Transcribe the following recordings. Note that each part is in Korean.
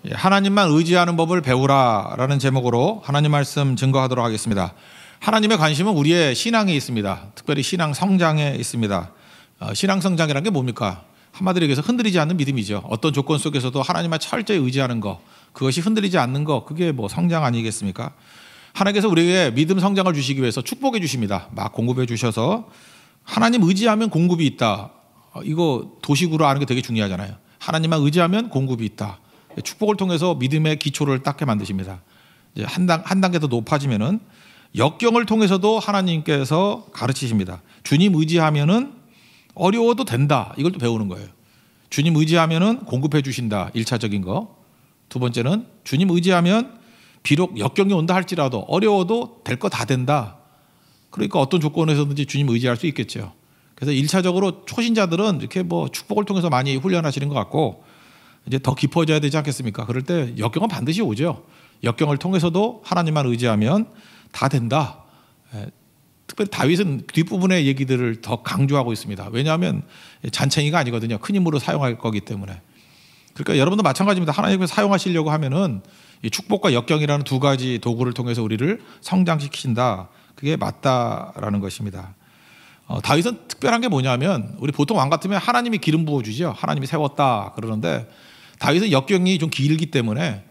하나님만 의지하는 법을 배우라라는 제목으로 하나님 말씀 증거하도록 하겠습니다. 하나님의 관심은 우리의 신앙에 있습니다. 특별히 신앙 성장에 있습니다. 신앙 성장이라는 게 뭡니까? 한마디로 얘기해서 흔들리지 않는 믿음이죠. 어떤 조건 속에서도 하나님만 철저히 의지하는 거, 그것이 흔들리지 않는 거, 그게 뭐 성장 아니겠습니까? 하나님께서 우리에게 믿음 성장을 주시기 위해서 축복해 주십니다. 막 공급해 주셔서 하나님 의지하면 공급이 있다. 이거 도식으로 아는 게 되게 중요하잖아요. 하나님만 의지하면 공급이 있다. 축복을 통해서 믿음의 기초를 닦게 만드십니다. 이제 한 단계 더 높아지면은 역경을 통해서도 하나님께서 가르치십니다. 주님 의지하면은 어려워도 된다. 이걸 또 배우는 거예요. 주님 의지하면은 공급해 주신다. 1차적인 거. 두 번째는 주님 의지하면 비록 역경이 온다 할지라도 어려워도 될 거 다 된다. 그러니까 어떤 조건에서든지 주님 의지할 수 있겠죠. 그래서 1차적으로 초신자들은 이렇게 뭐 축복을 통해서 많이 훈련하시는 것 같고 이제 더 깊어져야 되지 않겠습니까? 그럴 때 역경은 반드시 오죠. 역경을 통해서도 하나님만 의지하면 다 된다. 특별히 다윗은 뒷부분의 얘기들을 더 강조하고 있습니다. 왜냐하면 잔챙이가 아니거든요. 큰 힘으로 사용할 거기 때문에. 그러니까 여러분도 마찬가지입니다. 하나님께서 사용하시려고 하면은 이 축복과 역경이라는 두 가지 도구를 통해서 우리를 성장시키신다. 그게 맞다라는 것입니다. 다윗은 특별한 게 뭐냐면 우리 보통 왕 같으면 하나님이 기름 부어주죠. 하나님이 세웠다 그러는데 다윗은 역경이 좀 길기 때문에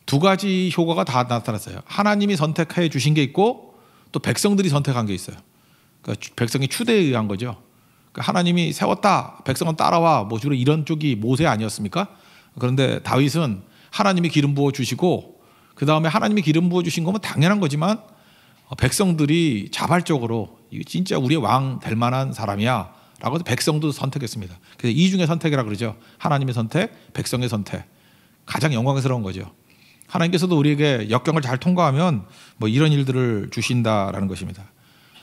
두 가지 효과가 다 나타났어요. 하나님이 선택해 주신 게 있고 또 백성들이 선택한 게 있어요. 그러니까 백성이 추대에 의한 거죠. 그러니까 하나님이 세웠다. 백성은 따라와. 뭐 주로 이런 쪽이 모세 아니었습니까? 그런데 다윗은 하나님이 기름 부어 주시고 그 다음에 하나님이 기름 부어 주신 거면 당연한 거지만 백성들이 자발적으로 진짜 우리의 왕 될 만한 사람이야 라고 해서 백성도 선택했습니다. 그래서 이중의 선택이라고 그러죠. 하나님의 선택, 백성의 선택. 가장 영광스러운 거죠. 하나님께서도 우리에게 역경을 잘 통과하면 뭐 이런 일들을 주신다라는 것입니다.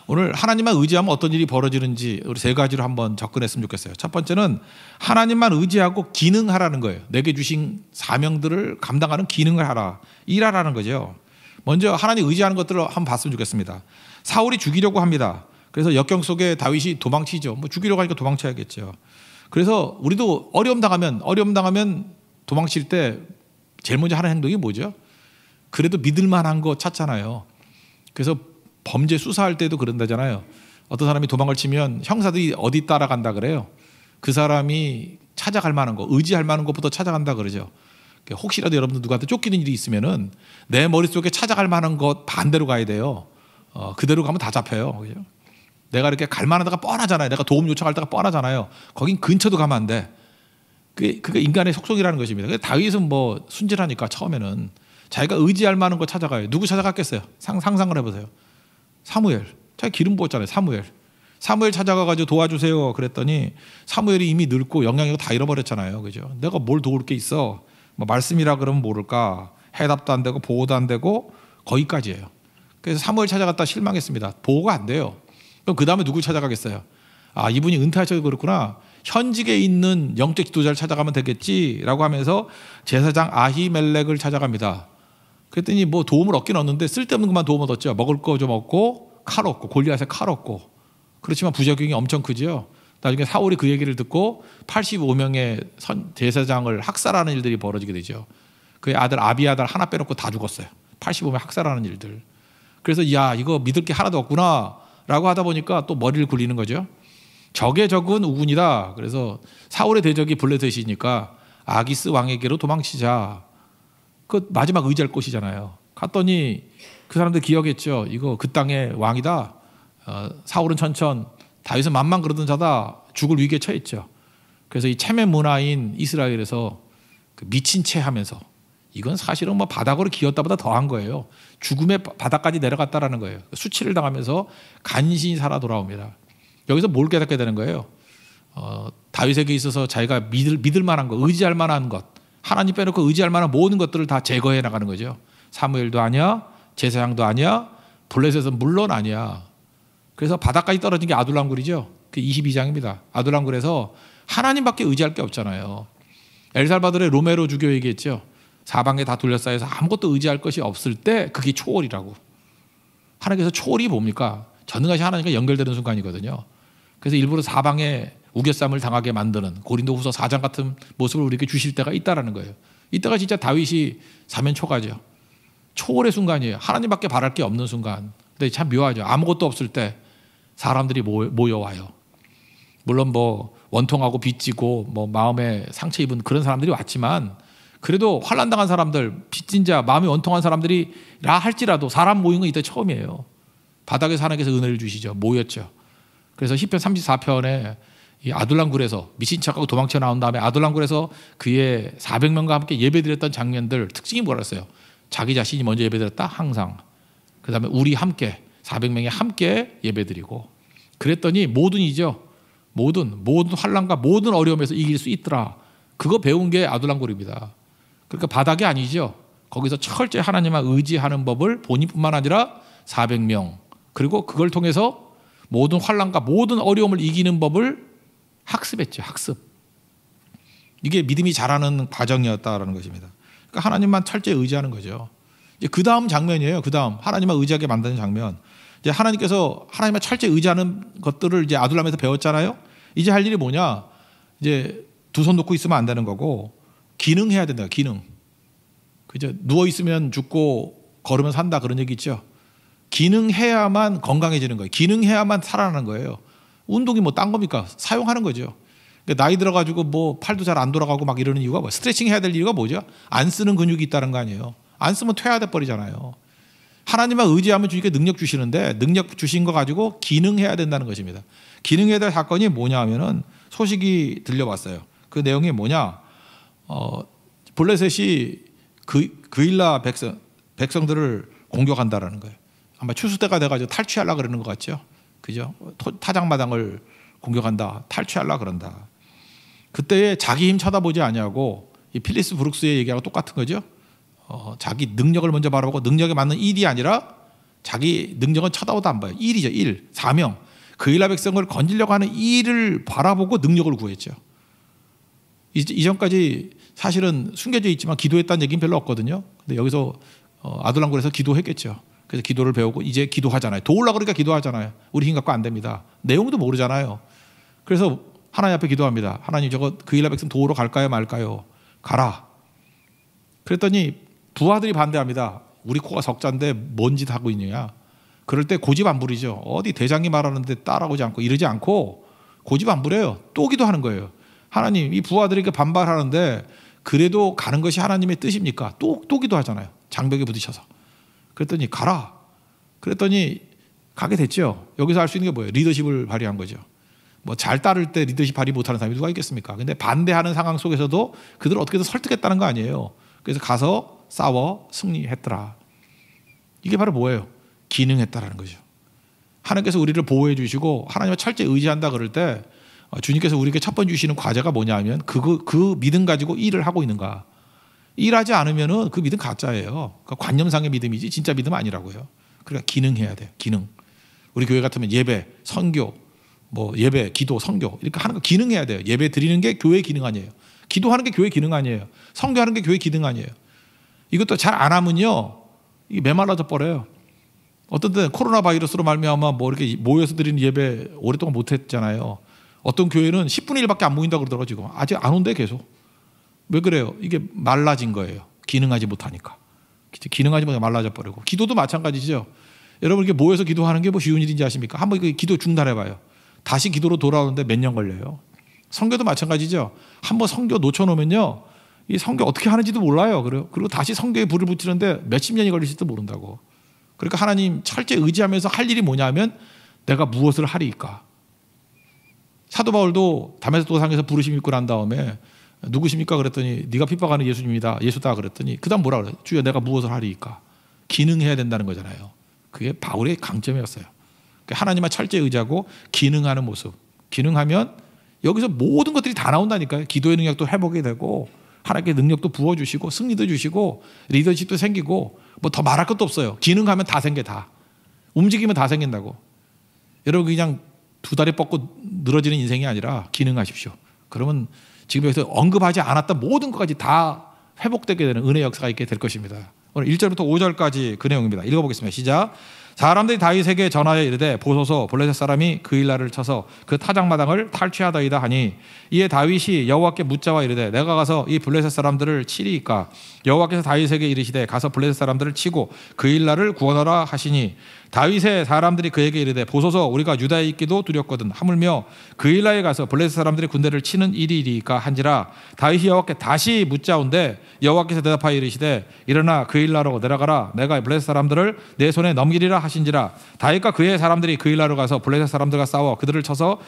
오늘 하나님만 의지하면 어떤 일이 벌어지는지 우리 세 가지로 한번 접근했으면 좋겠어요. 첫 번째는 하나님만 의지하고 기능하라는 거예요. 내게 주신 사명들을 감당하는 기능을 하라. 일하라는 거죠. 먼저 하나님 의지하는 것들을 한번 봤으면 좋겠습니다. 사울이 죽이려고 합니다. 그래서 역경 속에 다윗이 도망치죠. 뭐 죽이려고 하니까 도망쳐야겠죠. 그래서 우리도 어려움 당하면 도망칠 때 제일 먼저 하는 행동이 뭐죠? 그래도 믿을 만한 거 찾잖아요. 그래서 범죄 수사할 때도 그런다잖아요. 어떤 사람이 도망을 치면 형사들이 어디 따라간다 그래요. 그 사람이 찾아갈 만한 거, 의지할 만한 것부터 찾아간다 그러죠. 혹시라도 여러분들 누구한테 쫓기는 일이 있으면은 내 머릿속에 찾아갈 만한 것 반대로 가야 돼요. 그대로 가면 다 잡혀요. 그죠? 내가 이렇게 갈 만한 데가 뻔하잖아요. 내가 도움 요청할 데가 뻔하잖아요. 거긴 근처도 가면 안 돼. 그게 인간의 속성이라는 것입니다. 다윗은 뭐 순진하니까 처음에는 자기가 의지할 만한 거 찾아가요. 누구 찾아갔겠어요? 상상을 해보세요. 사무엘. 자기 기름 부었잖아요. 사무엘 찾아가가지고 도와주세요. 그랬더니 사무엘이 이미 늙고 영향력을 다 잃어버렸잖아요. 그죠? 내가 뭘 도울 게 있어? 뭐 말씀이라 그러면 모를까? 해답도 안 되고 보호도 안 되고 거기까지예요. 그래서 사무엘 찾아갔다 실망했습니다. 보호가 안 돼요. 그럼 그 다음에 누구 찾아가겠어요? 아, 이분이 은퇴하셔서 그렇구나. 현직에 있는 영적 지도자를 찾아가면 되겠지라고 하면서 제사장 아히멜렉을 찾아갑니다. 그랬더니 뭐 도움을 얻긴 얻는데 쓸데없는 것만 도움을 얻죠. 먹을 거 좀 얻고 칼 얻고 골리앗에 칼 얻고. 그렇지만 부작용이 엄청 크죠. 나중에 사울이 그 얘기를 듣고 85명의 제사장을 학살하는 일들이 벌어지게 되죠. 그의 아들 아비아달 하나 빼놓고 다 죽었어요. 85명 학살하는 일들. 그래서 야, 이거 믿을 게 하나도 없구나 라고 하다 보니까 또 머리를 굴리는 거죠. 적의 적은 우군이다. 그래서 사울의 대적이 블레셋이니까 아기스 왕에게로 도망치자. 그 마지막 의지할 곳이잖아요. 갔더니 그 사람들 기억했죠. 이거 그 땅의 왕이다. 사울은 천천, 다윗은 만만 그러던 자다. 죽을 위기에 처했죠. 그래서 이 체면 문화인 이스라엘에서 그 미친 채 하면서 이건 사실은 뭐 바닥으로 기었다보다 더한 거예요. 죽음의 바닥까지 내려갔다라는 거예요. 수치를 당하면서 간신히 살아 돌아옵니다. 여기서 뭘 깨닫게 되는 거예요? 다윗에게 있어서 자기가 믿을 만한 것, 의지할 만한 것, 하나님 빼놓고 의지할 만한 모든 것들을 다 제거해 나가는 거죠. 사무엘도 아니야, 제사장도 아니야, 블레셋은 물론 아니야. 그래서 바닥까지 떨어진 게 아둘람굴이죠. 그 22장입니다. 아둘람굴에서 하나님밖에 의지할 게 없잖아요. 엘살바도르의 로메로 주교 얘기했죠. 사방에 다 둘러싸여서 아무것도 의지할 것이 없을 때 그게 초월이라고. 하나님께서 초월이 뭡니까? 전능하신 하나님과 연결되는 순간이거든요. 그래서 일부러 사방에 우겨쌈을 당하게 만드는 고린도후서 4장 같은 모습을 우리에게 주실 때가 있다라는 거예요. 이때가 진짜 다윗이 사면 초가죠. 초월의 순간이에요. 하나님밖에 바랄 게 없는 순간. 근데 참 묘하죠. 아무것도 없을 때 사람들이 모여와요. 물론 뭐 원통하고 빚지고 뭐 마음에 상처 입은 그런 사람들이 왔지만 그래도 환난 당한 사람들, 빚진 자, 마음이 원통한 사람들이라 할지라도 사람 모인 건 이때 처음이에요. 바닥에서 하나님께서 은혜를 주시죠. 모였죠. 그래서 시편 34편에 이 아둘람 굴에서 미친 척하고 도망쳐 나온 다음에 아둘람 굴에서 그의 400명과 함께 예배드렸던 장면들 특징이 뭐랬어요? 자기 자신이 먼저 예배드렸다 항상. 그 다음에 우리 함께 400명이 함께 예배드리고 그랬더니 모든이죠. 모든 환난과 모든 어려움에서 이길 수 있더라. 그거 배운 게 아둘람 굴입니다. 그러니까 바닥이 아니죠. 거기서 철저히 하나님만 의지하는 법을 본인뿐만 아니라 400명 그리고 그걸 통해서 모든 환난과 모든 어려움을 이기는 법을 학습했죠. 학습. 이게 믿음이 자라는 과정이었다라는 것입니다. 그러니까 하나님만 철저히 의지하는 거죠. 이제 그 다음 장면이에요. 그 다음 하나님만 의지하게 만드는 장면. 이제 하나님께서 하나님만 철저히 의지하는 것들을 이제 아둘람에서 배웠잖아요. 이제 할 일이 뭐냐? 이제 두 손 놓고 있으면 안 되는 거고 기능해야 된다. 기능. 그죠? 누워 있으면 죽고 걸으면 산다 그런 얘기 있죠. 기능해야만 건강해지는 거예요. 기능해야만 살아나는 거예요. 운동이 뭐 딴 겁니까? 사용하는 거죠. 그러니까 나이 들어가지고 뭐 팔도 잘 안 돌아가고 막 이러는 이유가 뭐 스트레칭 해야 될 이유가 뭐죠? 안 쓰는 근육이 있다는 거 아니에요. 안 쓰면 퇴화돼 버리잖아요. 하나님만 의지하면 주님께 능력 주시는데 능력 주신 거 가지고 기능해야 된다는 것입니다. 기능해야 될 사건이 뭐냐 하면은 소식이 들려왔어요. 그 내용이 뭐냐? 블레셋이 그일라 백성들을 공격한다라는 거예요. 아마 추수 때가 돼가지고 탈취하려고 그러는 것 같죠. 그죠? 타작마당을 공격한다. 탈취하려고 그런다. 그때 자기 힘 쳐다보지 아니하고 이 필리스 브룩스의 얘기하고 똑같은 거죠. 자기 능력을 먼저 바라보고 능력에 맞는 일이 아니라 자기 능력은 쳐다보도 안 봐요. 일이죠. 일. 사명. 그일라 백성을 건지려고 하는 일을 바라보고 능력을 구했죠. 이전까지 사실은 숨겨져 있지만 기도했다는 얘기는 별로 없거든요. 근데 여기서 아둘람 굴에서 기도했겠죠. 그래서 기도를 배우고 이제 기도하잖아요. 도우려고 그러니까 기도하잖아요. 우리 힘 갖고 안 됩니다. 내용도 모르잖아요. 그래서 하나님 앞에 기도합니다. 하나님 저거 그일라 백성 도우러 갈까요 말까요? 가라. 그랬더니 부하들이 반대합니다. 우리 코가 석자인데 뭔 짓 하고 있느냐. 그럴 때 고집 안 부리죠. 어디 대장이 말하는데 따라오지 않고 이러지 않고 고집 안 부려요. 또 기도하는 거예요. 하나님 이 부하들이 반발하는데 그래도 가는 것이 하나님의 뜻입니까? 또 기도하잖아요. 장벽에 부딪혀서. 그랬더니 가라. 그랬더니 가게 됐죠. 여기서 할 수 있는 게 뭐예요? 리더십을 발휘한 거죠. 뭐 잘 따를 때 리더십 발휘 못하는 사람이 누가 있겠습니까? 근데 반대하는 상황 속에서도 그들을 어떻게든 설득했다는 거 아니에요. 그래서 가서 싸워 승리했더라. 이게 바로 뭐예요? 기능했다라는 거죠. 하나님께서 우리를 보호해 주시고 하나님을 철저히 의지한다 그럴 때 주님께서 우리에게 첫 번째 주시는 과제가 뭐냐 하면 그 믿음 가지고 일을 하고 있는가. 일하지 않으면은 그 믿음 가짜예요. 그러니까 관념상의 믿음이지 진짜 믿음 아니라고요. 그러니까 기능해야 돼요. 기능. 우리 교회 같으면 예배, 선교, 뭐 예배, 기도, 선교 이렇게 하는 거 기능해야 돼요. 예배 드리는 게 교회 기능 아니에요. 기도하는 게 교회 기능 아니에요. 선교하는 게 교회 기능 아니에요. 이것도 잘 안 하면요, 이게 메말라져 버려요. 어떤 때는 코로나 바이러스로 말미암아 뭐 이렇게 모여서 드리는 예배 오랫동안 못 했잖아요. 어떤 교회는 10분의 1밖에 안 모인다 그러더라고요. 지금 아직 안 온대 계속. 왜 그래요? 이게 말라진 거예요. 기능하지 못하니까. 기능하지 못하니까 말라져 버리고. 기도도 마찬가지죠. 여러분 이렇게 모여서 기도하는 게 뭐 쉬운 일인지 아십니까? 한번 기도 중단해봐요. 다시 기도로 돌아오는데 몇 년 걸려요. 선교도 마찬가지죠. 한번 선교 놓쳐놓으면요, 이 선교 어떻게 하는지도 몰라요. 그리고 다시 선교에 불을 붙이는데 몇십 년이 걸릴지도 모른다고. 그러니까 하나님 철저히 의지하면서 할 일이 뭐냐면 내가 무엇을 하리이까. 사도 바울도 다메섹 도상에서 부르심 입고 난 다음에 누구십니까? 그랬더니 네가 핍박하는 예수님이다. 예수다 그랬더니 그 다음 뭐라 그래요? 주여 내가 무엇을 하리이까. 기능해야 된다는 거잖아요. 그게 바울의 강점이었어요. 하나님만 철저히 의지하고 기능하는 모습. 기능하면 여기서 모든 것들이 다 나온다니까요. 기도의 능력도 회복이 되고 하나님께 능력도 부어주시고 승리도 주시고 리더십도 생기고 뭐 더 말할 것도 없어요. 기능하면 다 생겨. 다 움직이면 다 생긴다고. 여러분 그냥 두 다리 뻗고 늘어지는 인생이 아니라 기능하십시오. 그러면 지금 여기서 언급하지 않았던 모든 것까지 다 회복되게 되는 은혜 역사가 있게 될 것입니다. 오늘 1절부터 5절까지 그 내용입니다. 읽어보겠습니다. 시작. 사람들이 다윗에게 전하여 이르되 보소서 블레셋 사람이 그 일날을 쳐서 그 타작마당을 탈취하더이다 하니 이에 다윗이 여호와께 묻자와 이르되 내가 가서 이 블레셋 사람들을 치리이까 여호와께서 다윗에게 이르시되 가서 블레셋 사람들을 치고 그 일날을 구원하라 하시니 다윗의 사람들이 그에게 이르되 보소서 우리가 유다에 있기도 두렵거든 하물며 그 일날에 가서 블레셋 사람들의 군대를 치는 일이리까 한지라 다윗이 여호와께 다시 묻자온데 여호와께서 대답하여 이르시되 일어나 그 일날로 내려가라 내가 블레셋 사람들을 내 손에 넘기리라 하신지라 다윗과 그의 사람들이 그 일날로 가서 블레셋 사람들과 싸워 그들을 쳐서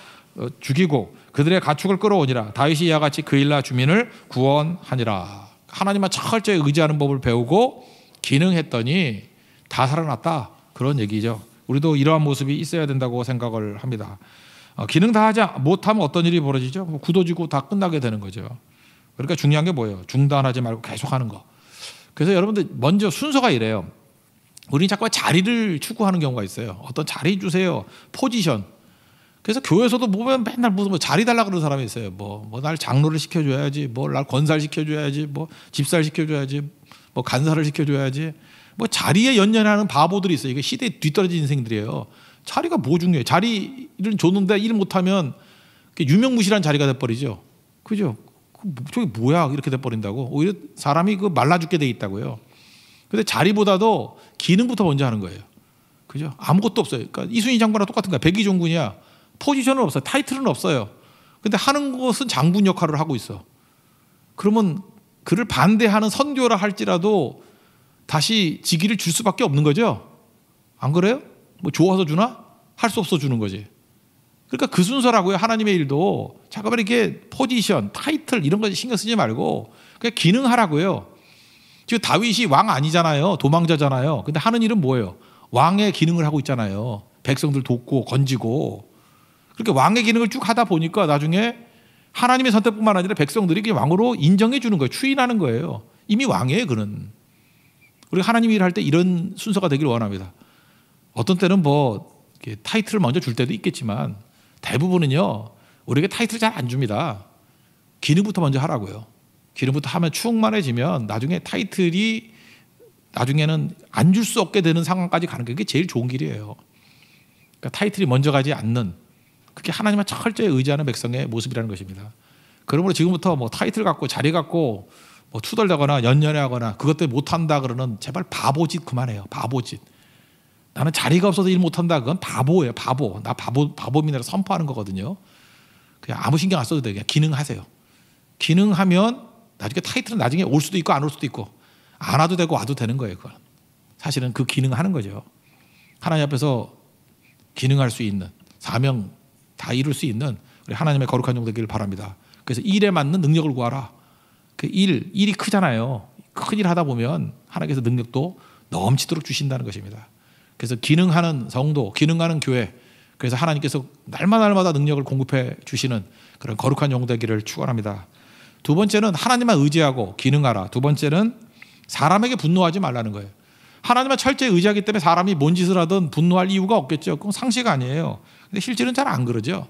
죽이고 그들의 가축을 끌어오니라 다윗이 이와 같이 그 일날 주민을 구원하니라. 하나님만 철저히 의지하는 법을 배우고 기능했더니 다 살아났다 그런 얘기죠. 우리도 이러한 모습이 있어야 된다고 생각을 합니다. 기능 다 하지 못하면 어떤 일이 벌어지죠? 굳어지고 다 끝나게 되는 거죠. 그러니까 중요한 게 뭐예요? 중단하지 말고 계속하는 거. 그래서 여러분들 먼저 순서가 이래요. 우리는 자꾸 자리를 추구하는 경우가 있어요. 어떤 자리 주세요. 포지션. 그래서 교회에서도 보면 맨날 무슨 자리 달라 그러는 사람이 있어요. 뭐 날 장로를 시켜줘야지, 뭐 날 권사를 시켜줘야지, 뭐 집사를 시켜줘야지, 뭐 간사를 시켜줘야지. 뭐 자리에 연연하는 바보들이 있어요. 이게 시대에 뒤떨어진 인생들이에요. 자리가 뭐 중요해요? 자리를 줬는데 일 못하면 유명무실한 자리가 돼버리죠. 그죠? 저게 뭐야? 이렇게 돼버린다고. 오히려 사람이 말라 죽게 돼 있다고요. 근데 자리보다도 기능부터 먼저 하는 거예요. 그죠? 아무것도 없어요. 그러니까 이순희 장군이랑 똑같은 거야. 백의종군이야. 포지션은 없어요. 타이틀은 없어요. 근데 하는 것은 장군 역할을 하고 있어. 그러면 그를 반대하는 선교라 할지라도 다시 직위를 줄 수밖에 없는 거죠. 안 그래요? 뭐 좋아서 주나? 할 수 없어 주는 거지. 그러니까 그 순서라고요. 하나님의 일도 잠깐만 이렇게 포지션, 타이틀 이런 거 신경 쓰지 말고 그냥 기능하라고요. 지금 다윗이 왕 아니잖아요. 도망자잖아요. 근데 하는 일은 뭐예요? 왕의 기능을 하고 있잖아요. 백성들 돕고 건지고. 그렇게 왕의 기능을 쭉 하다 보니까 나중에 하나님의 선택뿐만 아니라 백성들이 왕으로 인정해 주는 거예요. 추인하는 거예요. 이미 왕이에요. 그는. 우리가 하나님 일을 할 때 이런 순서가 되기를 원합니다. 어떤 때는 뭐 타이틀을 먼저 줄 때도 있겠지만 대부분은요. 우리에게 타이틀 잘 안 줍니다. 기능부터 먼저 하라고요. 기능부터 하면 충만해지면 나중에 타이틀이 나중에는 안 줄 수 없게 되는 상황까지 가는 게 제일 좋은 길이에요. 그러니까 타이틀이 먼저 가지 않는 그게 하나님만 철저히 의지하는 백성의 모습이라는 것입니다. 그러므로 지금부터 뭐 타이틀 갖고 자리 갖고 뭐 투덜대거나 연연해하거나 그것 때문에 못한다 그러는 제발 바보짓 그만해요. 바보짓. 나는 자리가 없어서 일 못한다. 그건 바보예요. 바보. 나 바보민이라 선포하는 거거든요. 그냥 아무 신경 안 써도 돼요. 그냥 기능하세요. 기능하면 나중에 타이틀은 나중에 올 수도 있고 안 올 수도 있고 안 와도 되고 와도 되는 거예요. 그건. 사실은 그 기능하는 거죠. 하나님 앞에서 기능할 수 있는 사명 다 이룰 수 있는 우리 하나님의 거룩한 종 되기를 바랍니다. 그래서 일에 맞는 능력을 구하라. 그 일이 크잖아요. 큰 일 하다 보면 하나님께서 능력도 넘치도록 주신다는 것입니다. 그래서 기능하는 성도, 기능하는 교회, 그래서 하나님께서 날마다 능력을 공급해 주시는 그런 거룩한 종 되기를 축원합니다. 두 번째는 하나님만 의지하고 기능하라. 두 번째는 사람에게 분노하지 말라는 거예요. 하나님만 철저히 의지하기 때문에 사람이 뭔 짓을 하든 분노할 이유가 없겠죠. 그건 상식 아니에요. 근데 실제는 잘 안 그러죠.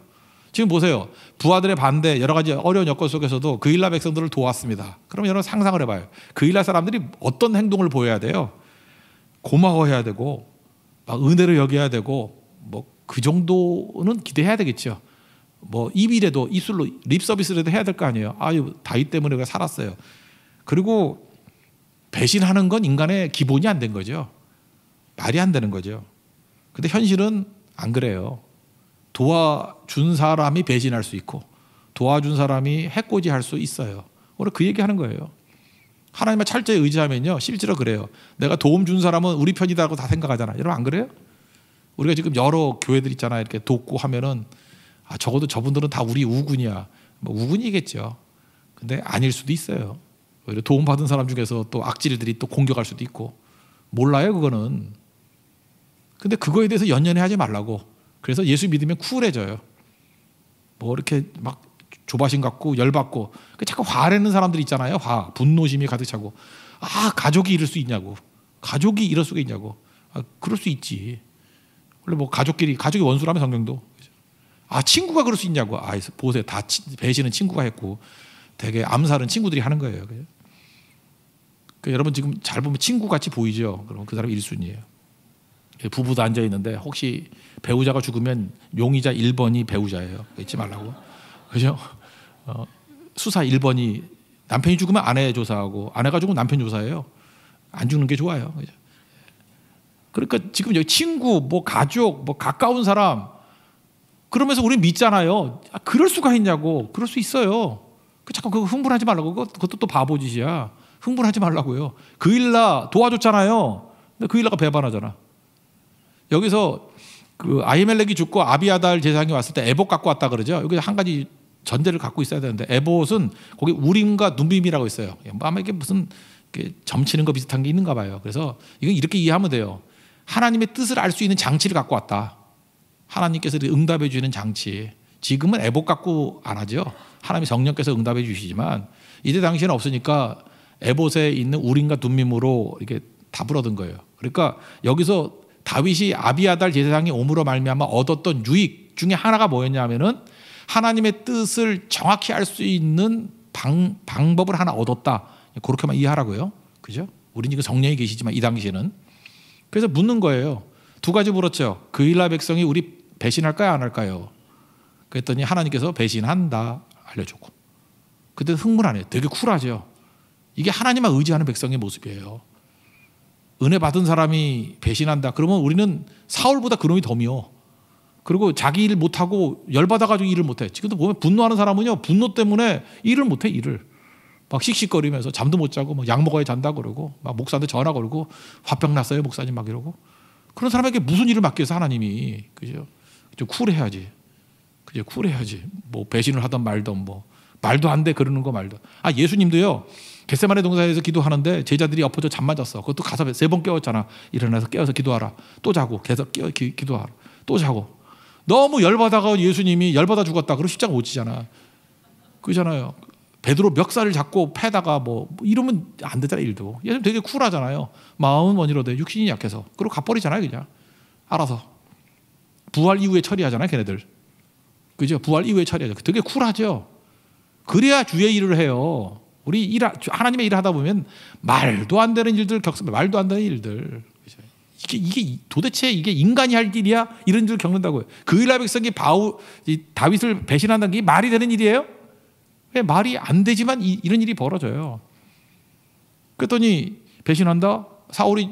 지금 보세요. 부하들의 반대, 여러 가지 어려운 여건 속에서도 그 일라 백성들을 도왔습니다. 그럼 여러분 상상을 해봐요. 그 일라 사람들이 어떤 행동을 보여야 돼요? 고마워해야 되고, 막 은혜를 여겨야 되고, 뭐 그 정도는 기대해야 되겠죠. 뭐 입이라도 입술로 립 서비스라도 해야 될 거 아니에요. 아유 다윗 때문에 우리가 살았어요. 그리고 배신하는 건 인간의 기본이 안 된 거죠. 말이 안 되는 거죠. 근데 현실은 안 그래요. 도와준 사람이 배신할 수 있고 도와준 사람이 해코지할 수 있어요. 오늘 그 얘기하는 거예요. 하나님을 철저히 의지하면요. 실제로 그래요. 내가 도움 준 사람은 우리 편이다고 다 생각하잖아요. 여러분 안 그래요? 우리가 지금 여러 교회들 있잖아요. 이렇게 돕고 하면은 적어도 저분들은 다 우리 우군이야. 뭐 우군이겠죠. 근데 아닐 수도 있어요. 오히려 도움받은 사람 중에서 또 악질들이 또 공격할 수도 있고 몰라요 그거는. 근데 그거에 대해서 연연해하지 말라고. 그래서 예수 믿으면 쿨해져요. 뭐 이렇게 막 조바심 갖고 열받고 자꾸 화내는 사람들 있잖아요. 분노심이 가득 차고 가족이 이럴 수 있냐고. 가족이 이럴 수가 있냐고. 그럴 수 있지. 원래 뭐 가족이 원수라면 성경도. 친구가 그럴 수 있냐고. 보세요. 다 배신은 친구가 했고 되게 암살은 친구들이 하는 거예요. 그러니까 여러분 지금 잘 보면 친구같이 보이죠. 그럼 그 사람이 1순위예요. 부부도 앉아 있는데 혹시 배우자가 죽으면 용의자 1번이 배우자예요. 잊지 말라고. 그죠? 수사 1번이 남편이 죽으면 아내 조사하고 아내가 죽으면 남편 조사해요. 안 죽는 게 좋아요. 그죠? 그러니까 지금 여기 친구, 뭐 가족, 뭐 가까운 사람 그러면서 우리 믿잖아요. 그럴 수가 있냐고. 그럴 수 있어요. 자꾸 그거 흥분하지 말라고. 그것도 또 바보짓이야. 흥분하지 말라고요. 그 일나 도와줬잖아요. 근데 그 일나가 배반하잖아. 여기서 그 아히멜렉이 죽고 아비아달 제사장이 왔을 때 에봇 갖고 왔다 그러죠. 여기 한 가지 전제를 갖고 있어야 되는데 에봇은 거기 우림과 둠빔이라고 있어요. 아마 이게 무슨 점치는 거 비슷한 게 있는가 봐요. 그래서 이거 이렇게 이해하면 돼요. 하나님의 뜻을 알 수 있는 장치를 갖고 왔다. 하나님께서 응답해 주시는 장치. 지금은 에봇 갖고 안 하죠. 하나님 성령께서 응답해 주시지만 이때 당시에는 없으니까 에봇에 있는 우림과 둠밈으로 이렇게 다불어든 거예요. 그러니까 여기서 다윗이 아비아달 제사장이 옴으로 말미암아 얻었던 유익 중에 하나가 뭐였냐면은 하나님의 뜻을 정확히 알 수 있는 방법을 하나 얻었다. 그렇게만 이해하라고요. 그죠? 우린 지금 성령이 계시지만 이 당시에는. 그래서 묻는 거예요. 두 가지 물었죠. 그 일라 백성이 우리 배신할까요, 안 할까요? 그랬더니 하나님께서 배신한다 알려주고. 그때 흥분 안 해요. 되게 쿨하죠. 이게 하나님만 의지하는 백성의 모습이에요. 은혜 받은 사람이 배신한다. 그러면 우리는 사울보다 그놈이 더 미워. 그리고 자기 일 못하고 열받아가지고 일을 못해. 지금도 보면 분노하는 사람은요, 분노 때문에 일을 못해, 일을. 막 씩씩거리면서 잠도 못 자고 막 약 먹어야 잔다 그러고 막 목사한테 전화 걸고 화병 났어요 목사님 막 이러고. 그런 사람에게 무슨 일을 맡겨서 하나님이. 그죠? 좀 쿨해야지. 그죠? 쿨해야지. 뭐 배신을 하던 말던 뭐 말도 안 돼 그러는 거 말도. 예수님도요. 겟세마네 동산에서 기도하는데 제자들이 엎어져 잠만 잤어. 그것도 가서 3번 깨웠잖아. 일어나서 깨워서 기도하라. 또 자고 계속 기도하라. 또 자고. 너무 열받아가 예수님이 열받아 죽었다. 그럼 십자가 못 지잖아. 그잖아요. 베드로 멱살을 잡고 패다가 뭐 이러면 안 되잖아 일도. 예수님 되게 쿨하잖아요. 마음은 원이로되 육신이 약해서. 그리고 갚버리잖아요 그냥. 알아서. 부활 이후에 처리하잖아요 걔네들. 그죠? 부활 이후에 처리하죠. 되게 쿨하죠. 그래야 주의 일을 해요. 우리 하나님의 일을 하다 보면 말도 안 되는 일들 겪습니다. 말도 안 되는 일들. 이게 도대체 이게 인간이 할 일이야? 이런 일을 겪는다고요. 그 일라 백성이 다윗을 배신한다는 게 말이 되는 일이에요? 왜 말이 안 되지만 이런 일이 벌어져요. 그랬더니 배신한다? 사울이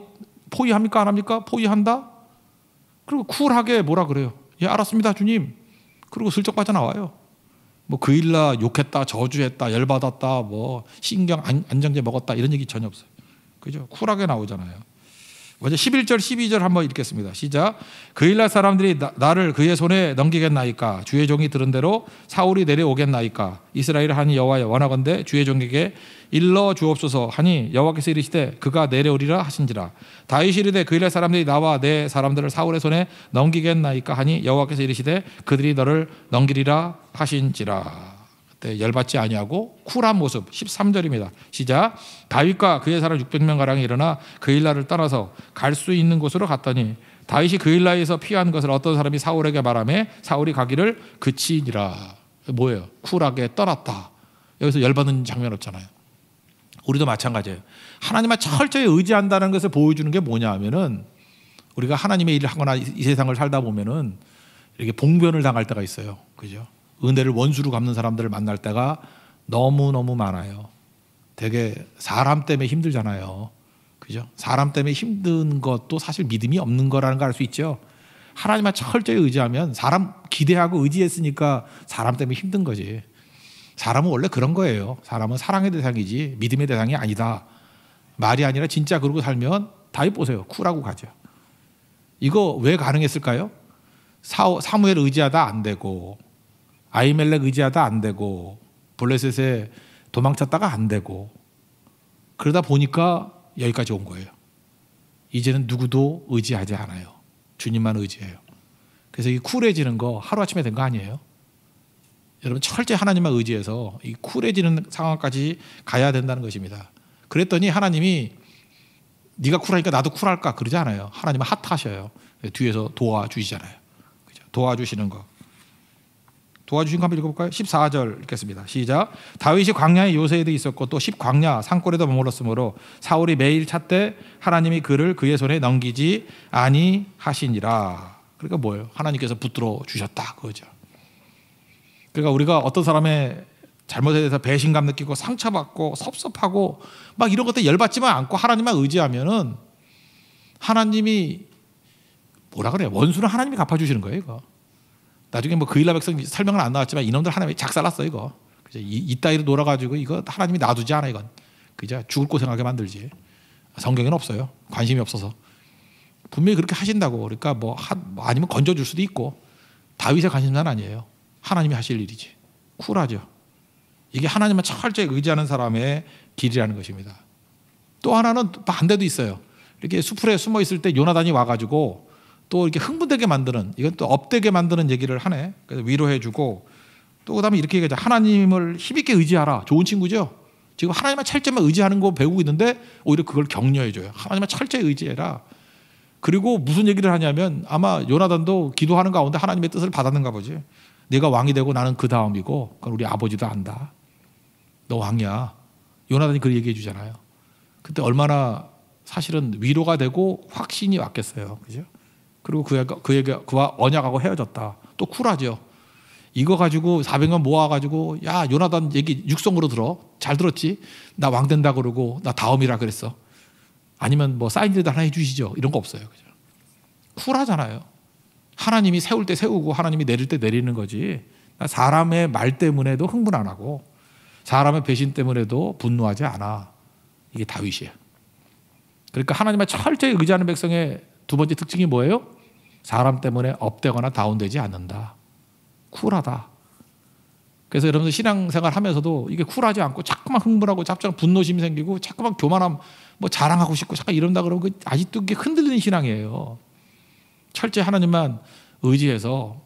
포위합니까? 안 합니까? 포위한다? 그리고 쿨하게 뭐라 그래요? 예, 알았습니다 주님. 그리고 슬쩍 빠져나와요. 뭐 그 일라 욕했다, 저주했다, 열받았다, 뭐 신경 안정제 먹었다 이런 얘기 전혀 없어요. 그죠? 쿨하게 나오잖아요. 먼저 11절 12절 한번 읽겠습니다. 시작. 그 일날 사람들이 나를 그의 손에 넘기겠나이까? 주의 종이 들은 대로 사울이 내려오겠나이까? 이스라엘 하니 여호와여 원하건대 주의 종에게 일러 주옵소서 하니 여호와께서 이르시되 그가 내려오리라 하신지라. 다윗이 이르되 그 일날 사람들이 나와 내 사람들을 사울의 손에 넘기겠나이까 하니 여호와께서 이르시되 그들이 너를 넘기리라 하신지라. 열받지 아니하고 쿨한 모습. 13절입니다. 시작. 다윗과 그의 사람 600명 가량이 일어나 그 일라를 떠나서 갈 수 있는 곳으로 갔더니 다윗이 그 일라에서 피한 것을 어떤 사람이 사울에게 말하며 사울이 가기를 그치니라. 뭐예요? 쿨하게 떠났다. 여기서 열받는 장면 없잖아요. 우리도 마찬가지예요. 하나님만 철저히 의지한다는 것을 보여주는 게 뭐냐 하면은 우리가 하나님의 일을 하거나 이 세상을 살다 보면은 이렇게 봉변을 당할 때가 있어요. 그죠? 은혜를 원수로 갚는 사람들을 만날 때가 너무너무 많아요. 되게 사람 때문에 힘들잖아요. 그죠? 사람 때문에 힘든 것도 사실 믿음이 없는 거라는 걸 알 수 있죠. 하나님만 철저히 의지하면 사람 기대하고 의지했으니까 사람 때문에 힘든 거지. 사람은 원래 그런 거예요. 사람은 사랑의 대상이지 믿음의 대상이 아니다. 말이 아니라 진짜 그러고 살면 다윗 보세요. 쿨하고 가죠. 이거 왜 가능했을까요? 사무엘 의지하다 안 되고 아히멜렉 의지하다 안 되고 블레셋에 도망쳤다가 안 되고 그러다 보니까 여기까지 온 거예요. 이제는 누구도 의지하지 않아요. 주님만 의지해요. 그래서 이 쿨해지는 거 하루아침에 된 거 아니에요. 여러분 철저히 하나님만 의지해서 이 쿨해지는 상황까지 가야 된다는 것입니다. 그랬더니 하나님이 네가 쿨하니까 나도 쿨할까 그러지 않아요. 하나님은 핫하셔요. 뒤에서 도와주시잖아요. 그죠? 도와주시는 거. 도와주신 거 한번 읽어볼까요? 14절 읽겠습니다. 시작. 다윗이 광야에 요새에도 있었고 또 십광야 산골에도 머물렀으므로 사울이 매일 찾되 하나님이 그를 그의 손에 넘기지 아니하시니라. 그러니까 뭐예요? 하나님께서 붙들어 주셨다 그거죠. 그러니까 우리가 어떤 사람의 잘못에 대해서 배신감 느끼고 상처받고 섭섭하고 막 이런 것들 열받지만 않고 하나님만 의지하면은 하나님이 뭐라 그래요? 원수는 하나님이 갚아주시는 거예요, 이거. 나중에 뭐 그일라 백성 설명은 안 나왔지만 이놈들 하나님이 작살났어 이거. 그죠? 이따위로 놀아가지고 이거 하나님이 놔두지 않아 이건. 그죠? 죽을 고생하게 만들지. 성경에는 없어요. 관심이 없어서. 분명히 그렇게 하신다고. 그러니까 뭐 아니면 건져줄 수도 있고. 다윗의 관심사는 아니에요. 하나님이 하실 일이지. 쿨하죠. 이게 하나님만 철저히 의지하는 사람의 길이라는 것입니다. 또 하나는 반대도 있어요. 이렇게 수풀에 숨어 있을 때 요나단이 와가지고 또 이렇게 흥분되게 만드는, 이건 또 업되게 만드는 얘기를 하네. 그래서 위로해주고 또 그다음에 이렇게 얘기하죠. 하나님을 힘있게 의지하라. 좋은 친구죠. 지금 하나님만 철저히 의지하는 거 배우고 있는데 오히려 그걸 격려해줘요. 하나님만 철저히 의지해라. 그리고 무슨 얘기를 하냐면 아마 요나단도 기도하는 가운데 하나님의 뜻을 받았는가 보지. 네가 왕이 되고 나는 그 다음이고 그건 우리 아버지도 안다. 너 왕이야. 요나단이 그 얘기해 주잖아요. 그때 얼마나 사실은 위로가 되고 확신이 왔겠어요. 그죠? 그리고 그와 언약하고 헤어졌다. 또 쿨하죠. 이거 가지고 400명 모아가지고 야 요나단 얘기 육성으로 들어. 잘 들었지? 나 왕 된다 그러고 나 다음이라 그랬어. 아니면 뭐 사인이라도 하나 해주시죠. 이런 거 없어요. 그죠? 쿨하잖아요. 하나님이 세울 때 세우고 하나님이 내릴 때 내리는 거지. 사람의 말 때문에도 흥분 안 하고 사람의 배신 때문에도 분노하지 않아. 이게 다윗이에요. 그러니까 하나님의 철저히 의지하는 백성의 두 번째 특징이 뭐예요? 사람 때문에 업되거나 다운되지 않는다. 쿨하다. 그래서 여러분들 신앙생활 하면서도 이게 쿨하지 않고 자꾸만 흥분하고 자꾸만 분노심이 생기고 자꾸만 교만함 뭐 자랑하고 싶고 잠깐 이런다 그러고 아직도 그게 흔들리는 신앙이에요. 철저히 하나님만 의지해서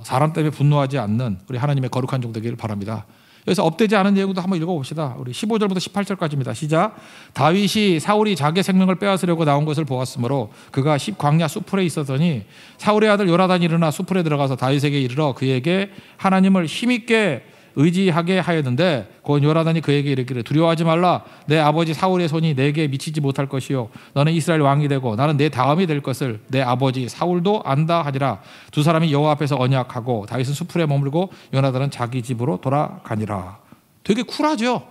사람 때문에 분노하지 않는 우리 하나님의 거룩한 종 되기를 바랍니다. 여기서 업되지 않은 내용도 한번 읽어봅시다. 우리 15절부터 18절까지입니다. 시작. 다윗이 사울이 자기의 생명을 빼앗으려고 나온 것을 보았으므로 그가 십광야 수풀에 있었더니 사울의 아들 요나단이 일어나 수풀에 들어가서 다윗에게 이르러 그에게 하나님을 힘있게 의지하게 하였는데 곧 요나단이 그에게 이르기를 두려워하지 말라. 내 아버지 사울의 손이 내게 미치지 못할 것이요 너는 이스라엘 왕이 되고 나는 내 다음이 될 것을 내 아버지 사울도 안다 하니라. 두 사람이 여호와 앞에서 언약하고 다윗은 수풀에 머물고 요나단은 자기 집으로 돌아가니라. 되게 쿨하죠.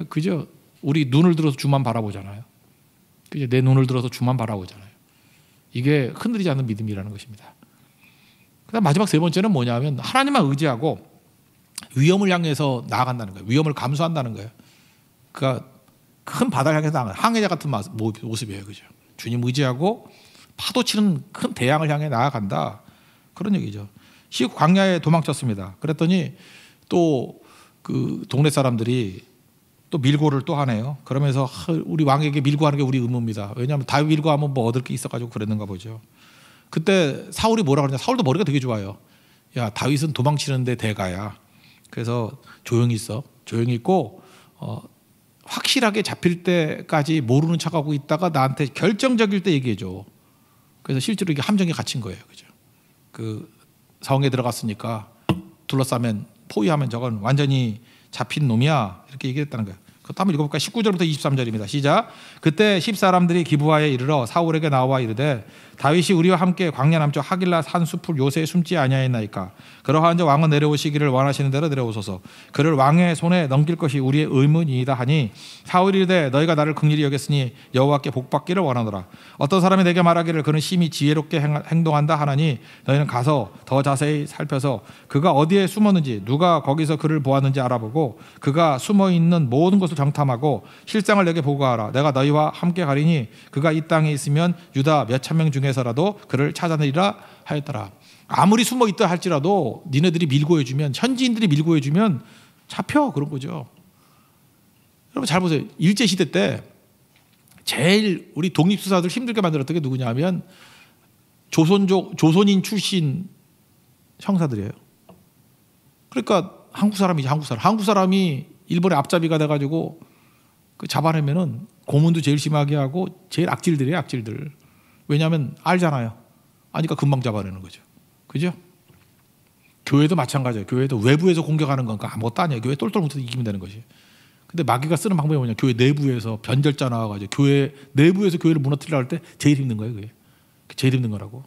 그죠? 우리 눈을 들어서 주만 바라보잖아요. 그죠? 내 눈을 들어서 주만 바라보잖아요. 이게 흔들리지 않는 믿음이라는 것입니다. 그다음 마지막 세 번째는 뭐냐면 하나님만 의지하고 위험을 향해서 나아간다는 거예요. 위험을 감수한다는 거예요. 그러니까 큰 바다를 향해서 나아가는 항해자 같은 모습이에요. 그죠? 주님 의지하고 파도 치는 큰 대양을 향해 나아간다. 그런 얘기죠. 광야에 도망쳤습니다. 그랬더니 또 그 동네 사람들이 또 밀고를 또 하네요. 그러면서 우리 왕에게 밀고하는 게 우리 의무입니다. 왜냐하면 다윗 밀고하면 뭐 얻을 게 있어가지고 그랬는가 보죠. 그때 사울이 뭐라 그러냐. 사울도 머리가 되게 좋아요. 야 다윗은 도망치는데 대가야. 그래서 조용히 있어. 조용히 있고 확실하게 잡힐 때까지 모르는 척하고 있다가 나한테 결정적일 때 얘기해줘. 그래서 실제로 이게 함정에 갇힌 거예요. 그죠? 그 성에 들어갔으니까 둘러싸면 포위하면 저건 완전히 잡힌 놈이야. 이렇게 얘기했다는 거예요. 그것도 한번 읽어볼까요? 19절부터 23절입니다. 시작. 그때 10사람들이 기브아에 이르러 사울에게 나와 이르되 다윗이 우리와 함께 광야 남쪽 하길라 산 숲을 요새에 숨지 아니하였나이까. 그러한즉 왕은 내려오시기를 원하시는 대로 내려오소서. 그를 왕의 손에 넘길 것이 우리의 의문이다 하니 사울이 이르되 너희가 나를 긍휼히 여겼으니 여호와께 복받기를 원하노라. 어떤 사람이 내게 말하기를 그는 심히 지혜롭게 행동한다 하나니 너희는 가서 더 자세히 살펴서 그가 어디에 숨었는지 누가 거기서 그를 보았는지 알아보고 그가 숨어있는 모든 것을 정탐하고 실상을 내게 보고하라. 내가 너희와 함께 가리니 그가 이 땅에 있으면 유다 몇천 명 중에서라도 그를 찾아내리라 하였더라. 아무리 숨어 있다 할지라도 니네들이 밀고 해주면 현지인들이 밀고 해주면 잡혀. 그런 거죠. 여러분 잘 보세요. 일제시대 때 제일 우리 독립수사들 힘들게 만들었던 게 누구냐면 조선인 출신 형사들이에요. 그러니까 한국 사람이지. 한국 사람이 일본의 앞잡이가 돼가지고 그 잡아내면은 고문도 제일 심하게 하고 제일 악질들이에요. 악질들. 왜냐하면 알잖아요. 아니까 금방 잡아내는 거죠. 그죠? 교회도 마찬가지예요. 교회도 외부에서 공격하는 건 아무것도 아니에요. 교회 똘똘 뭉쳐서 이기면 되는 것이. 근데 마귀가 쓰는 방법이 뭐냐? 교회 내부에서 변절자 나와가지고 교회 내부에서 교회를 무너뜨리려 할 때 제일 힘든 거예요. 그게 제일 힘든 거라고.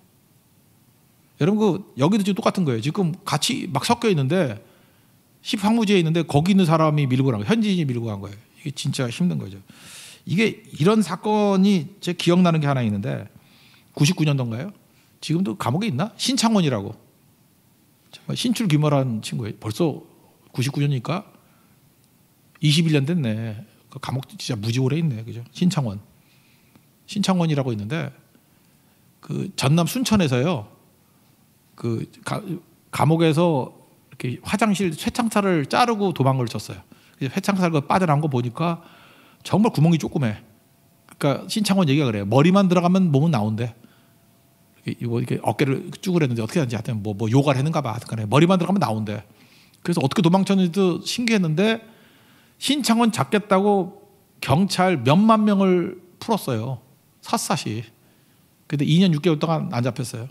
여러분 여기도 지금 똑같은 거예요. 지금 같이 막 섞여 있는데 십황무지에 있는데 거기 있는 사람이 밀고 간 거예요. 현지인이 밀고 간 거예요. 이게 진짜 힘든 거죠. 이게 이런 사건이 제 기억나는 게 하나 있는데 99년도인가요? 지금도 감옥에 있나? 신창원이라고 정말 신출귀몰한 친구예요. 벌써 99년이니까 21년 됐네. 그 감옥 진짜 무지 오래 있네, 그죠? 신창원이라고 있는데 그 전남 순천에서요. 그 감옥에서 이렇게 화장실 쇠창살을 자르고 도망을 쳤어요. 쇠창살 빠져나온 거 보니까 정말 구멍이 조그매. 그러니까 신창원 얘기가 그래요. 머리만 들어가면 몸은 나온대. 이렇게 어깨를 쭈그렸는데 어떻게 하는지 하여튼 뭐 요가를 했는가 봐. 머리만 들어가면 나온대. 그래서 어떻게 도망쳤는지도 신기했는데 신창원 잡겠다고 경찰 몇만 명을 풀었어요. 샅샅이. 근데 2년 6개월 동안 안 잡혔어요.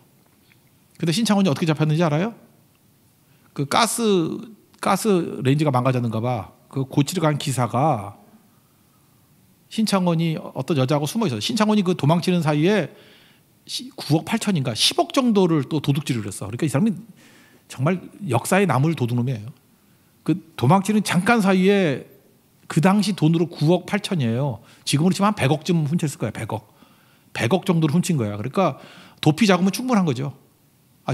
근데 신창원이 어떻게 잡혔는지 알아요? 그 가스 레인지가 망가졌는가 봐. 그 고치러 간 기사가 신창원이 어떤 여자하고 숨어 있어요. 신창원이 그 도망치는 사이에 9억 8천인가 10억 정도를 또 도둑질을 했어. 그러니까 이 사람이 정말 역사에 남을 도둑놈이에요. 그 도망치는 잠깐 사이에 그 당시 돈으로 9억 8천이에요. 지금으로 치면 한 100억쯤 훔쳤을 거예요. 100억 정도를 훔친 거야. 그러니까 도피 잡으면 충분한 거죠.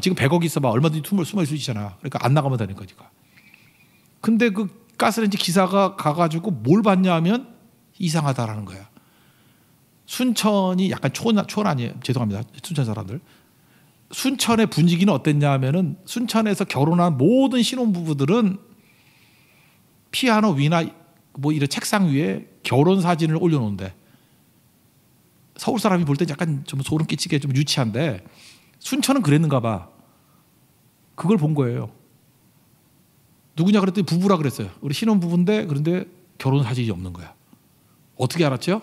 지금 100억이 있어봐. 얼마든지 숨을 수 있잖아. 그러니까 안 나가면 되는 거니까. 근데 그 가스레인지 기사가 가가지고 뭘 봤냐 하면 이상하다라는 거야. 순천이 약간 촌아니에요. 죄송합니다. 순천 사람들. 순천의 분위기는 어땠냐 하면은 순천에서 결혼한 모든 신혼부부들은 피아노 위나 뭐 이런 책상 위에 결혼 사진을 올려놓는데 서울 사람이 볼 때 약간 좀 소름 끼치게 좀 유치한데 순천은 그랬는가 봐. 그걸 본 거예요. 누구냐 그랬더니 부부라 그랬어요. 우리 신혼부부인데 그런데 결혼 사진이 없는 거야. 어떻게 알았죠?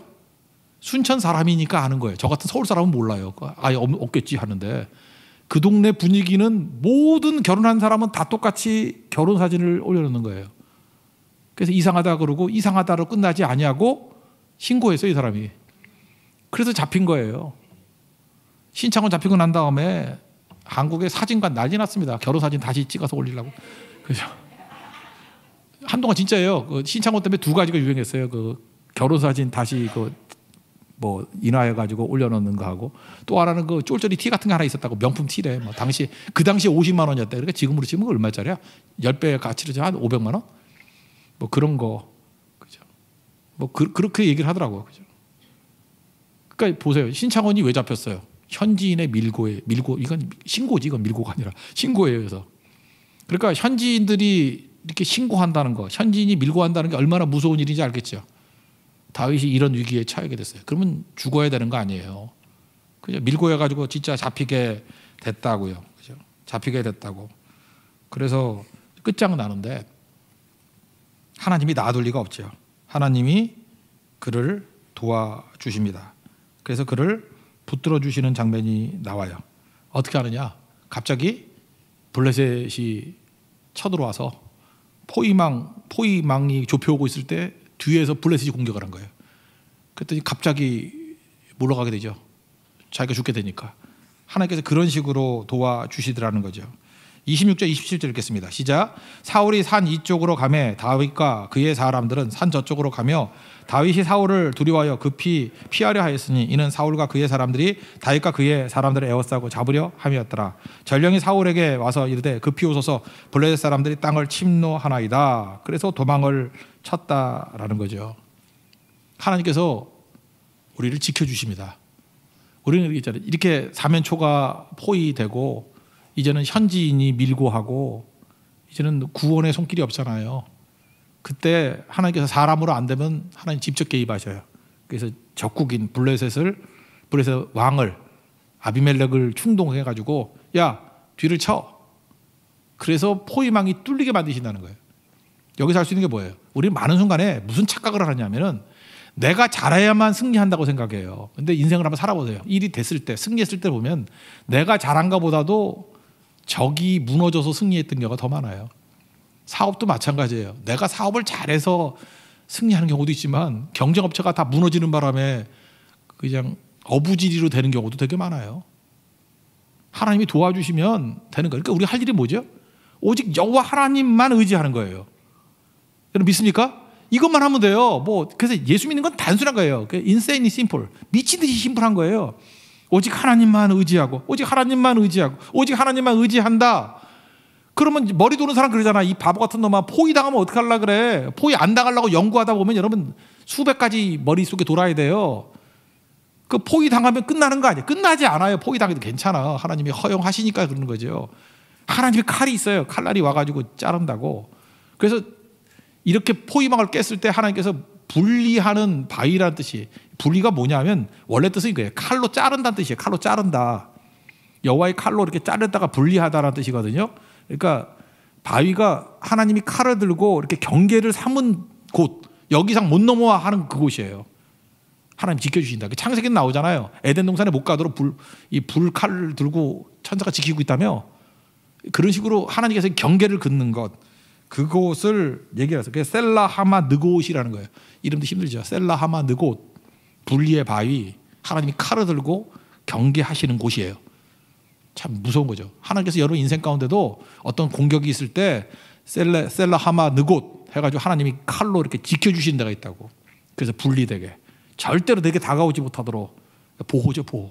순천 사람이니까 아는 거예요. 저 같은 서울 사람은 몰라요. 아예 없겠지 하는데 그 동네 분위기는 모든 결혼한 사람은 다 똑같이 결혼 사진을 올려놓는 거예요. 그래서 이상하다 그러고 이상하다로 끝나지 아니하고 신고했어요. 이 사람이. 그래서 잡힌 거예요. 신창원 잡히고 난 다음에 한국의 사진관 난리 났습니다. 결혼 사진 다시 찍어서 올리려고. 그죠? 한동안 진짜예요. 그 신창원 때문에 두 가지가 유행했어요. 그 결혼 사진 다시 뭐 인화해가지고 올려놓는 거 하고 또 하나는 그 쫄쫄이 티 같은 거 하나 있었다고 명품 티래. 뭐 그 당시 50만 원이었대. 그러니까 지금으로 치면 얼마짜리야? 10배 가치로 한 500만 원? 뭐 그런 거. 그죠? 뭐 그렇게 얘기를 하더라고요. 그죠? 그러니까 보세요. 신창원이 왜 잡혔어요? 현지인의 밀고 이건 신고지. 이건 밀고가 아니라 신고예요. 그래서 그러니까 현지인들이 이렇게 신고한다는 거, 현지인이 밀고 한다는 게 얼마나 무서운 일인지 알겠죠. 다윗이 이런 위기에 처하게 됐어요. 그러면 죽어야 되는 거 아니에요. 그죠? 밀고 해가지고 진짜 잡히게 됐다고요. 그죠? 잡히게 됐다고. 그래서 끝장나는데 하나님이 놔둘 리가 없죠. 하나님이 그를 도와주십니다. 그래서 그를 붙들어 주시는 장면이 나와요. 어떻게 하느냐? 갑자기 블레셋이 쳐들어와서 포위망이 좁혀오고 있을 때 뒤에서 블레셋이 공격을 한 거예요. 그랬더니 갑자기 물러가게 되죠. 자기가 죽게 되니까. 하나님께서 그런 식으로 도와주시더라는 거죠. 26절 27절 읽겠습니다. 시작. 사울이 산 이쪽으로 가매 다윗과 그의 사람들은 산 저쪽으로 가며 다윗이 사울을 두려워하여 급히 피하려 하였으니 이는 사울과 그의 사람들이 다윗과 그의 사람들을 에워싸고 잡으려 함이었더라. 전령이 사울에게 와서 이르되 급히 오소서 블레셋 사람들이 땅을 침노하나이다. 그래서 도망을 쳤다라는 거죠. 하나님께서 우리를 지켜주십니다. 우리는 이렇게 사면초가 포위되고 이제는 현지인이 밀고 하고 이제는 구원의 손길이 없잖아요. 그때 하나님께서 사람으로 안 되면 하나님 직접 개입하셔요. 그래서 적국인 블레셋 왕을 아비멜렉을 충동해가지고 야 뒤를 쳐. 그래서 포위망이 뚫리게 만드신다는 거예요. 여기서 할 수 있는 게 뭐예요? 우리 많은 순간에 무슨 착각을 하냐면은 내가 잘해야만 승리한다고 생각해요. 근데 인생을 한번 살아보세요. 일이 됐을 때 승리했을 때 보면 내가 잘한 것보다도 적이 무너져서 승리했던 경우가 더 많아요. 사업도 마찬가지예요. 내가 사업을 잘해서 승리하는 경우도 있지만 경쟁업체가 다 무너지는 바람에 그냥 어부지리로 되는 경우도 되게 많아요. 하나님이 도와주시면 되는 거예요. 그러니까 우리 할 일이 뭐죠? 오직 여호와 하나님만 의지하는 거예요. 여러분 믿습니까? 이것만 하면 돼요. 뭐 그래서 예수 믿는 건 단순한 거예요. 인세인이 심플, 미친 듯이 심플한 거예요. 오직 하나님만 의지하고, 오직 하나님만 의지하고, 오직 하나님만 의지한다. 그러면 머리 도는 사람 그러잖아. 이 바보 같은 놈아, 포위 당하면 어떡하려 그래. 포위 안 당하려고 연구하다 보면 여러분 수백 가지 머릿속에 돌아야 돼요. 그 포위 당하면 끝나는 거 아니에요. 끝나지 않아요. 포위 당해도 괜찮아. 하나님이 허용하시니까 그러는 거죠. 하나님의 칼이 있어요. 칼날이 와가지고 자른다고. 그래서 이렇게 포위망을 깼을 때 하나님께서 분리하는 바위라는 뜻이, 분리가 뭐냐면 원래 뜻은 이거예요. 칼로 자른다는 뜻이에요. 칼로 자른다. 여호와의 칼로 이렇게 자르다가 분리하다라는 뜻이거든요. 그러니까 바위가 하나님이 칼을 들고 이렇게 경계를 삼은 곳, 여기 이상 못 넘어와 하는 그곳이에요. 하나님 지켜주신다. 창세기에 나오잖아요. 에덴 동산에 못 가도록 불칼을 들고 천사가 지키고 있다며. 그런 식으로 하나님께서 경계를 긋는 것, 그곳을 얘기해서 그게 셀라하마 느곳이라는 거예요. 이름도 힘들죠. 셀라하마 느곳, 분리의 바위, 하나님이 칼을 들고 경계하시는 곳이에요. 참 무서운 거죠. 하나님께서 여러분 인생 가운데도 어떤 공격이 있을 때 셀라하마 느곳 해가지고 하나님이 칼로 이렇게 지켜주신 데가 있다고. 그래서 분리되게 절대로 내게 다가오지 못하도록 보호죠, 보호.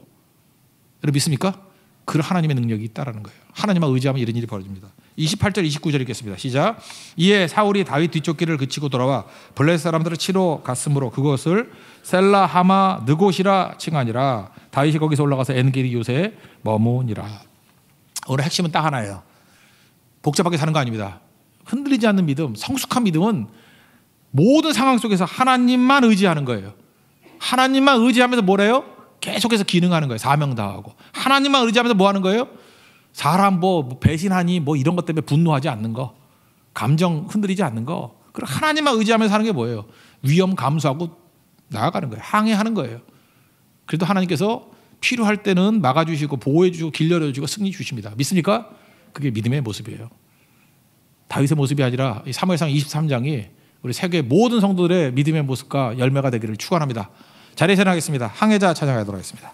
여러분 믿습니까? 그 하나님의 능력이 있다라는 거예요. 하나님만 의지하면 이런 일이 벌어집니다. 28절 29절 읽겠습니다. 시작. 이에 사울이 다윗 뒤쫓기를 그치고 돌아와 블레셋 사람들을 치러 갔으므로 그것을 셀라하마 느곳이라 칭하니라. 다윗이 거기서 올라가서 엔게디 요새에 머무니라. 오늘 핵심은 딱 하나예요. 복잡하게 사는 거 아닙니다. 흔들리지 않는 믿음, 성숙한 믿음은 모든 상황 속에서 하나님만 의지하는 거예요. 하나님만 의지하면서 뭐래요? 계속해서 기능하는 거예요. 사명 다하고. 하나님만 의지하면서 뭐 하는 거예요? 사람 뭐 배신하니 뭐 이런 것 때문에 분노하지 않는 거, 감정 흔들리지 않는 거. 그리고 하나님만 의지하면서 사는 게 뭐예요? 위험 감수하고 나아가는 거예요. 항해하는 거예요. 그래도 하나님께서 필요할 때는 막아주시고 보호해주시고 길려주시고 승리 주십니다. 믿습니까? 그게 믿음의 모습이에요. 다윗의 모습이 아니라 사무엘상 23장이 우리 세계 모든 성도들의 믿음의 모습과 열매가 되기를 축원합니다. 자리에 일어나겠습니다. 항해자 찬양하도록 하겠습니다.